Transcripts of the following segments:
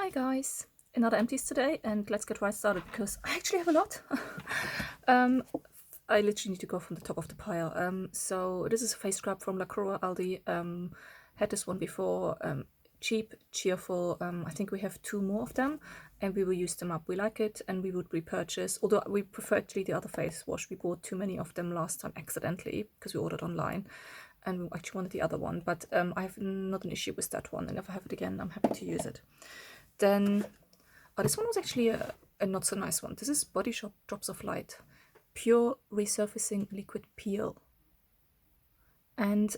Hi guys, another empties today, and let's get right started because I actually have a lot. I literally need to go from the top of the pile. So this is a face scrub from Algae. Had this one before. Cheap, cheerful. I think we have 2 more of them, and we will use them up. We like it, and we would repurchase. Although we prefer actually the other face wash. We bought too many of them last time accidentally because we ordered online, and we actually wanted the other one. But I have not an issue with that one, and if I have it again, I'm happy to use it. Then, this one was actually a not so nice one. This is Body Shop Drops of Light, Pure Resurfacing Liquid Peel. And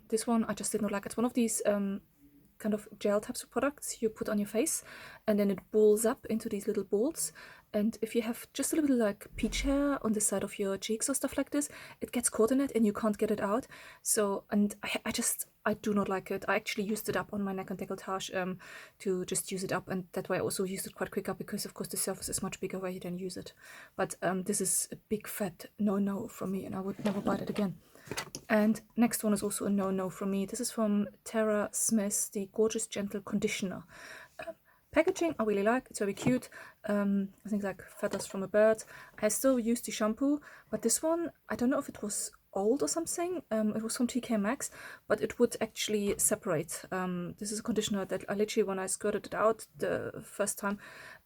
this one I just did not like. It's one of these kind of gel types of products you put on your face, and then it balls up into these little balls. And if you have just a little like peach hair on the side of your cheeks or stuff like this, it gets caught in it and you can't get it out. So, and I do not like it. I actually used it up on my neck and décolletage to just use it up, and that way I also used it quite quick up because of course the surface is much bigger where you then use it. But this is a big fat no from me, and I would never buy it again. And next one is also a no from me. This is from Tara Smith, the Gorgeous Gentle Conditioner. Packaging I really like. It's very cute. I think like feathers from a bird. I still use the shampoo, but this one, I don't know if it was old or something. It was from TK Maxx, but it would actually separate. This is a conditioner that I literally, when I squirted it out the first time,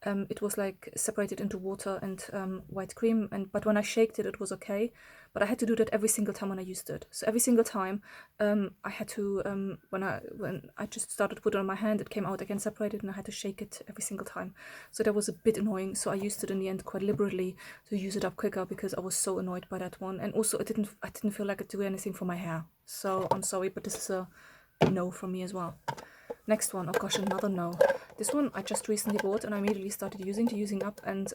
it was like separated into water and white cream, but when I shaked it, it was okay. But I had to do that every single time when I used it. So every single time I had to, when I just started to put it on my hand, it came out again separated, and I had to shake it every single time. So that was a bit annoying. So I used it in the end quite liberally to use it up quicker because I was so annoyed by that one. And also I didn't feel like it do anything for my hair. So I'm sorry, but this is a no from me as well. Next one, oh gosh, another no. This one I just recently bought and I immediately started using up, and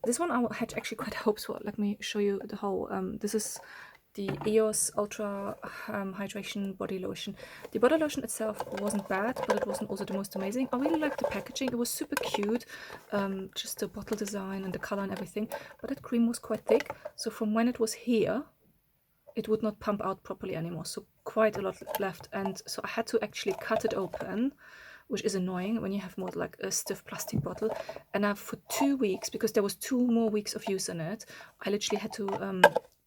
this one I had actually quite hopes for. Let me show you the whole. This is the EOS Ultra Hydration Body Lotion. The body lotion itself wasn't bad, but it wasn't also the most amazing. I really liked the packaging. It was super cute, just the bottle design and the color and everything. But that cream was quite thick, so from when it was here, it would not pump out properly anymore. So quite a lot left, and so I had to actually cut it open, which is annoying when you have more like a stiff plastic bottle. And I've for 2 weeks, because there was 2 more weeks of use in it, I literally had to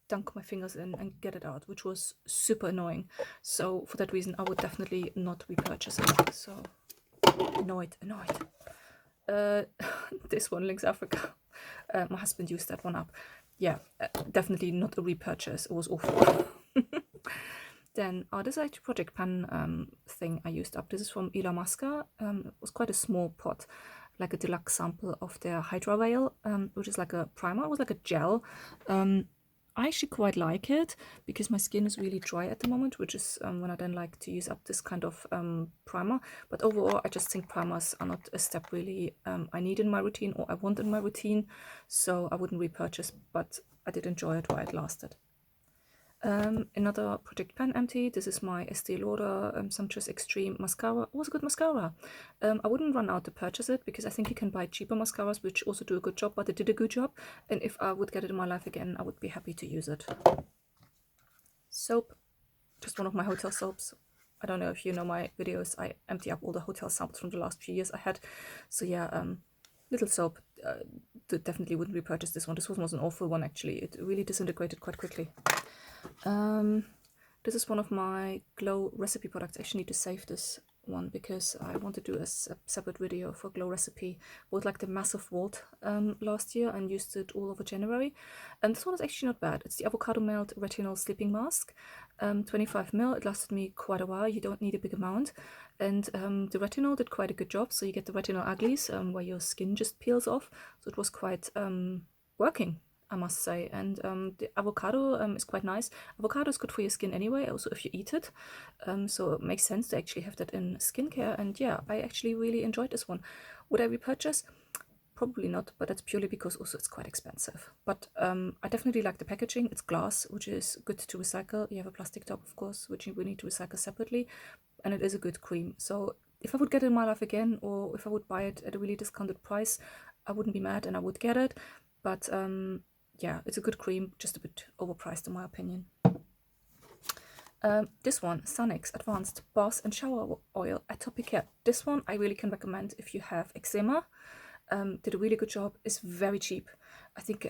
dunk my fingers in and get it out, which was super annoying. So for that reason I would definitely not repurchase it. So annoyed. This one, Lynx Africa. My husband used that one up. Yeah, definitely not a repurchase. It was awful. Then, this is actually Project Pan thing I used up. This is from Elon Musk. It was quite a small pot, like a deluxe sample of their Hydra Veil, which is like a primer. It was like a gel. I actually quite like it because my skin is really dry at the moment, which is when I then like to use up this kind of primer. But overall, I just think primers are not a step really I need in my routine or I want in my routine. So I wouldn't repurchase, but I did enjoy it while it lasted. Another Project Pan empty. This is my Estee Lauder Sumptuous Extreme Mascara. It was a good mascara. I wouldn't run out to purchase it because I think you can buy cheaper mascaras which also do a good job, but it did a good job. And if I would get it in my life again, I would be happy to use it. Soap. Just one of my hotel soaps. I don't know if you know my videos. I empty up all the hotel samples from the last few years I had. So yeah, little soap. Definitely wouldn't repurchase this one. This one was an awful one actually. It really disintegrated quite quickly. This is one of my glow recipe products. I actually need to save this one because I want to do a separate video for glow recipe. Bought like the massive vault last year and used it all over January. And this one is actually not bad. It's the Avocado Melt Retinol Sleeping Mask, 25 ml. It lasted me quite a while. You don't need a big amount, and the retinol did quite a good job. So you get the retinol uglies where your skin just peels off. So it was quite working, I must say. And the avocado is quite nice. Avocado is good for your skin anyway, also if you eat it. So it makes sense to actually have that in skincare. And yeah, I actually really enjoyed this one. Would I repurchase? Probably not, but that's purely because also it's quite expensive. But I definitely like the packaging. It's glass, which is good to recycle. You have a plastic top, of course, which you will need to recycle separately. And it is a good cream. So if I would get it in my life again, or if I would buy it at a really discounted price, I wouldn't be mad and I would get it. But yeah, it's a good cream, just a bit overpriced in my opinion. This one, Sunix Advanced Bath and Shower Oil Atopic Care. This one I really can recommend if you have eczema. Did a really good job. It's very cheap. I think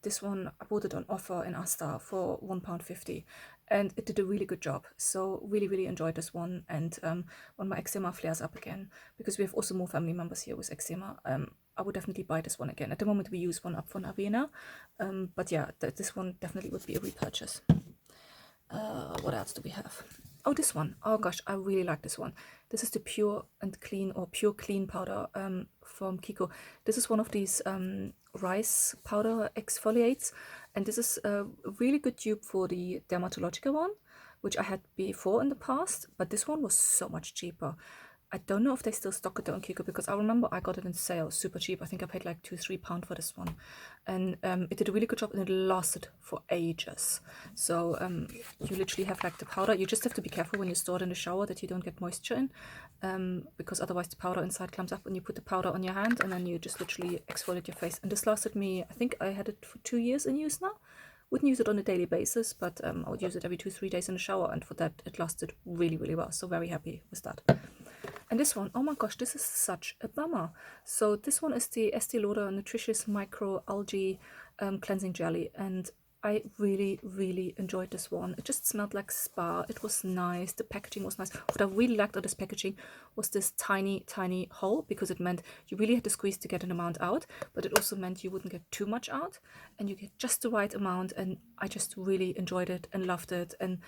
this one I bought it on offer in Asda for £1.50, and it did a really good job. So really enjoyed this one. And when my eczema flares up again, because we have also more family members here with eczema, I would definitely buy this one again. At the moment we use one up for Navina, but yeah, this one definitely would be a repurchase. What else do we have? Oh, this one. Oh gosh, I really like this one. This is the Pure and Clean or Pure Clean powder from Kiko. This is one of these rice powder exfoliates, and this is a really good dupe for the dermatological one, which I had before in the past, but this one was so much cheaper. I don't know if they still stock it on Kiko, because I remember I got it in sale super cheap. I think I paid like £2-3 for this one, and it did a really good job, and it lasted for ages. So you literally have like the powder. You just have to be careful when you store it in the shower that you don't get moisture in, because otherwise the powder inside comes up, and you put the powder on your hand and then you just literally exfoliate your face. And this lasted me, I think I had it for 2 years in use now. Wouldn't use it on a daily basis, but I would use it every 2-3 days in the shower, and for that it lasted really well. So very happy with that. And this one, oh my gosh, this is such a bummer. So this one is the Estee Lauder Nutritious Micro Algae Cleansing Jelly, and I really enjoyed this one. It just smelled like spa. It was nice. The packaging was nice. What I really liked of this packaging was this tiny hole, because it meant you really had to squeeze to get an amount out, but it also meant you wouldn't get too much out, and you get just the right amount. And I just really enjoyed it and loved it. And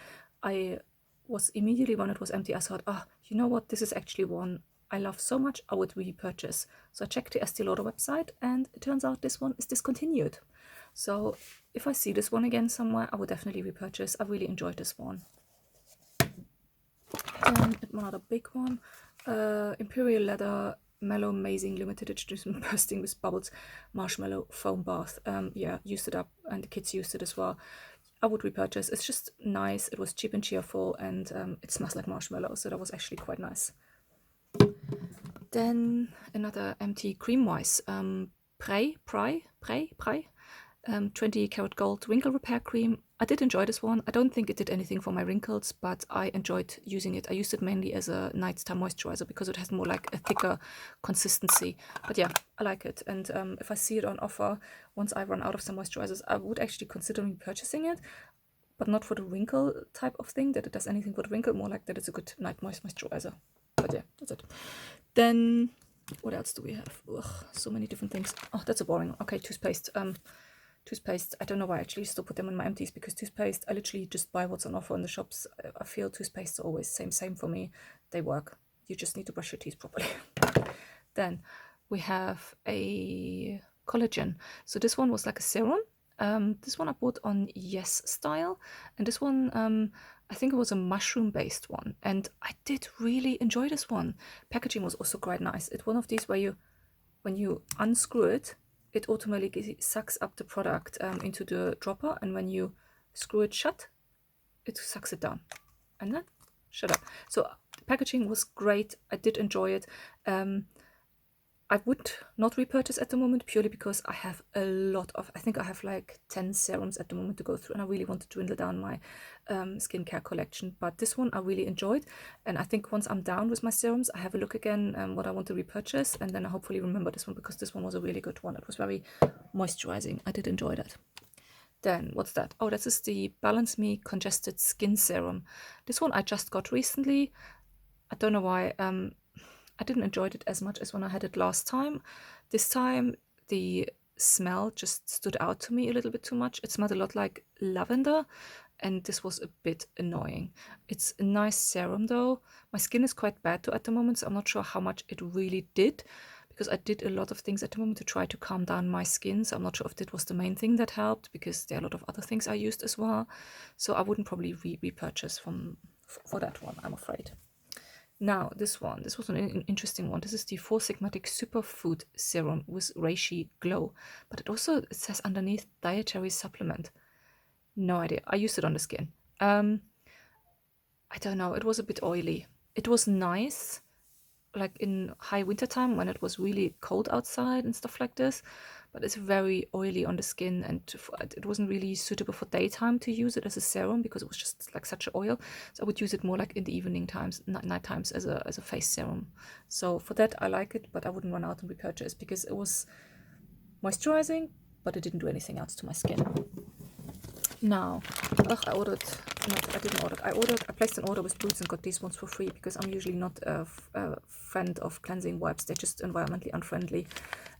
I was immediately, when it was empty, I thought, oh, you know what, this is actually one I love so much, I would repurchase. So I checked the Estee Lauder website, and it turns out this one is discontinued. So if I see this one again somewhere, I would definitely repurchase. I really enjoyed this one. And another big one, Imperial Leather Mellow Amazing Limited Edition Bursting with Bubbles Marshmallow Foam Bath. Yeah, used it up, and the kids used it as well. I would repurchase. It's just nice. It was cheap and cheerful, and it smells like marshmallow, so that was actually quite nice. Then another empty cream-wise, Prey, 20 Karat Gold Wrinkle Repair Cream. I did enjoy this one. I don't think it did anything for my wrinkles, but I enjoyed using it. I used it mainly as a nighttime moisturizer because it has more like a thicker consistency. But yeah, I like it. And if I see it on offer, once I run out of some moisturizers, I would actually consider repurchasing it, but not for the wrinkle type of thing, that it does anything for the wrinkle, more like that it's a good night moisturizer. But yeah, that's it. Then what else do we have? Ugh, so many different things. Oh, that's a boring one. Okay, toothpaste. Toothpaste, I don't know why I actually still put them in my empties, because toothpaste, I literally just buy what's on offer in the shops. I feel toothpaste are always same for me. They work. You just need to brush your teeth properly. Then we have a collagen. So this one was like a serum. This one I bought on Yes Style, and this one I think it was a mushroom based one, and I did really enjoy this one. Packaging was also quite nice. It's one of these where you, when you unscrew it, it automatically sucks up the product into the dropper, and when you screw it shut, it sucks it down. And then shut up. So the packaging was great. I did enjoy it. I would not repurchase at the moment, purely because I have a lot of, I think I have like 10 serums at the moment to go through, and I really want to dwindle down my skincare collection. But this one I really enjoyed, and I think once I'm down with my serums, I have a look again what I want to repurchase, and then I hopefully remember this one, because this one was a really good one. It was very moisturizing. I did enjoy that. Then what's that? Oh, this is the Balance Me Congested Skin Serum. This one I just got recently. I don't know why. I didn't enjoy it as much as when I had it last time. This time the smell just stood out to me a little bit too much. It smelled a lot like lavender, and this was a bit annoying. It's a nice serum though. My skin is quite bad though at the moment, so I'm not sure how much it really did, because I did a lot of things at the moment to try to calm down my skin. So I'm not sure if that was the main thing that helped, because there are a lot of other things I used as well. So I wouldn't probably repurchase for that one, I'm afraid. Now, this was an interesting one. This is the 4 Sigmatic Superfood Serum with Reishi Glow. But it says underneath dietary supplement. No idea. I used it on the skin. I don't know. It was a bit oily. It was nice. like in high winter time when it was really cold outside and stuff like this, but it's very oily on the skin, and it wasn't really suitable for daytime to use it as a serum because it was just like such an oil. So I would use it more like in the evening times, night times, as a face serum. So for that I like it, but I wouldn't run out and repurchase because it was moisturizing, but it didn't do anything else to my skin. Now, I placed an order with Boots and got these ones for free because I'm usually not a friend of cleansing wipes. They're just environmentally unfriendly,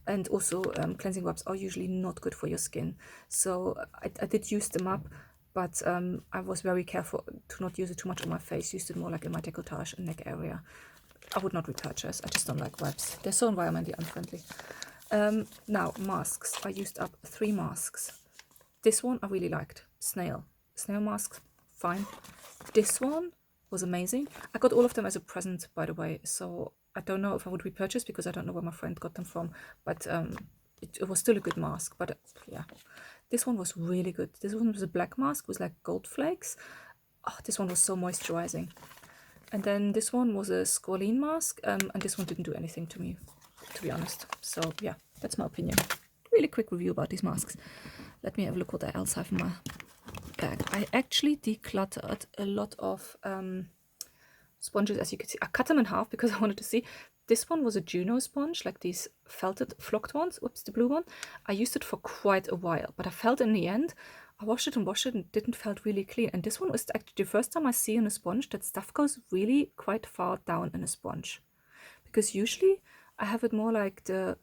and also cleansing wipes are usually not good for your skin. So I did use them up, but I was very careful to not use it too much on my face. Used it more like in my décolletage and neck area. I would not repurchase. I just don't like wipes. They're so environmentally unfriendly. Now, masks. I used up 3 masks. This one I really liked. Snail mask, fine. This one was amazing. I got all of them as a present, by the way, so I don't know if I would repurchase because I don't know where my friend got them from, but it was still a good mask. But yeah, this one was really good. This one was a black mask with like gold flakes. Oh, this one was so moisturizing. And then this one was a squalene mask, and this one didn't do anything to me, to be honest. So yeah, that's my opinion. Really quick review about these masks. Let me have a look what else I have in my bag. I actually decluttered a lot of sponges, as you can see. I cut them in half because I wanted to see. This one was a Juno sponge, like these felted flocked ones. Whoops, the blue one. I used it for quite a while, but I felt in the end, I washed it and it didn't felt really clean. And this one was actually the first time I see in a sponge that stuff goes really quite far down in a sponge. Because usually I have it more like the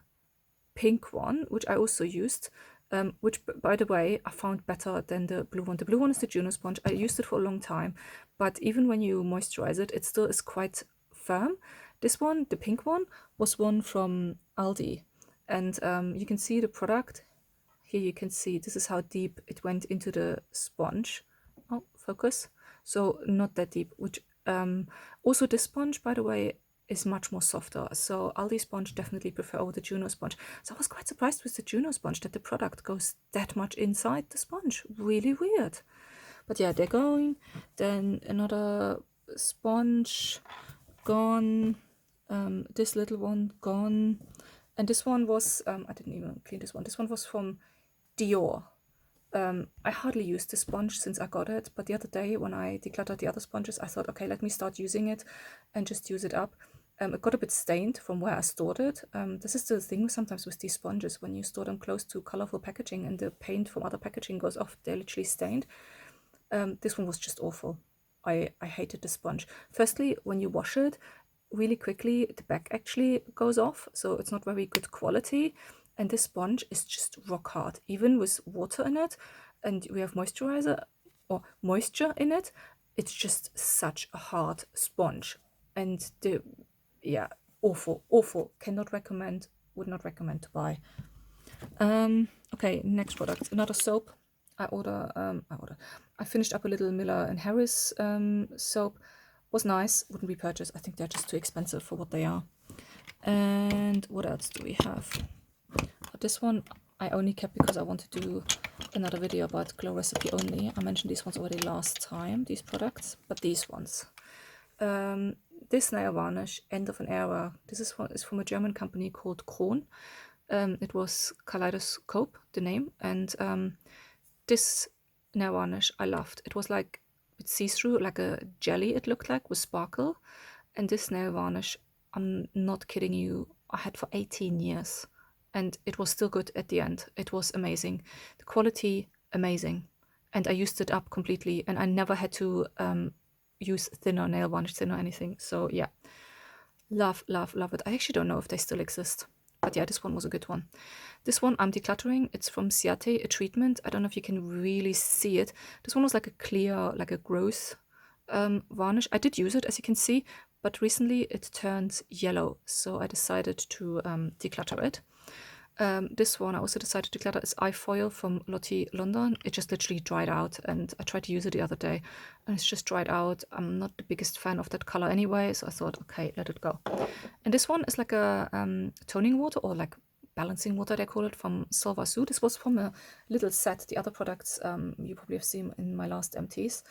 pink one, which I also used, which, by the way, I found better than the blue one. The blue one is the Juno sponge. I used it for a long time, but even when you moisturize it, it still is quite firm. This one, the pink one, was one from Aldi, and you can see the product. Here you can see this is how deep it went into the sponge. Oh, focus. So not that deep, which also this sponge, by the way, is much more softer. So Aldi sponge definitely prefer over the Juno sponge. So I was quite surprised with the Juno sponge that the product goes that much inside the sponge. Really weird. But yeah, they're going. Then another sponge gone. This little one gone. And this one was, I didn't even clean this one. This one was from Dior. I hardly used the sponge since I got it, but the other day when I decluttered the other sponges, I thought, okay, let me start using it and just use it up. It got a bit stained from where I stored it. This is the thing sometimes with these sponges. When you store them close to colorful packaging and the paint from other packaging goes off, they're literally stained. This one was just awful. I hated the sponge. Firstly, when you wash it really quickly, the back actually goes off, so it's not very good quality. And this sponge is just rock hard, even with water in it, and we have moisturizer or moisture in it. It's just such a hard sponge, and yeah, awful. Cannot recommend. Would not recommend to buy. Okay, next product. Another soap. I finished up a little Miller and Harris soap. Was nice. Wouldn't repurchase. I think they're just too expensive for what they are. And what else do we have? This one I only kept because I want to do another video about glow recipe only. I mentioned these ones already last time, these products, but these ones. This nail varnish, End of an Era. This is from a German company called Kron. It was Kaleidoscope, the name, and this nail varnish I loved. It was like it's see-through, like a jelly it looked like with sparkle. And this nail varnish, I'm not kidding you, I had for 18 years. And it was still good at the end. It was amazing. The quality, amazing. And I used it up completely. And I never had to use thinner nail varnish, thinner anything. So yeah, love it. I actually don't know if they still exist. But yeah, this one was a good one. This one I'm decluttering. It's from Ciate, a treatment. I don't know if you can really see it. This one was like a clear, like a gross varnish. I did use it, as you can see. But recently it turned yellow. So I decided to declutter it. This one I also decided to declutter is Eye Foil from Lottie London. It just literally dried out, and I tried to use it the other day and it's just dried out. I'm not the biggest fan of that color anyway, so I thought, okay, let it go. And this one is like a toning water, or like balancing water they call it, from Solva Sue. This was from a little set. The other products you probably have seen in my last Empties.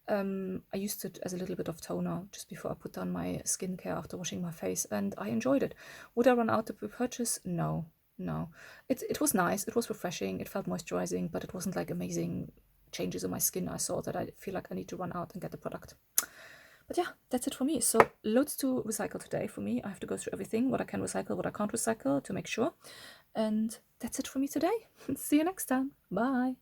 I used it as a little bit of toner just before I put on my skincare after washing my face, and I enjoyed it. Would I run out to repurchase? No, no. It was nice. It was refreshing. It felt moisturizing, but it wasn't like amazing changes on my skin I saw that I feel like I need to run out and get the product. But yeah, that's it for me. So loads to recycle today for me. I have to go through everything, what I can recycle, what I can't recycle, to make sure. And that's it for me today. See you next time. Bye.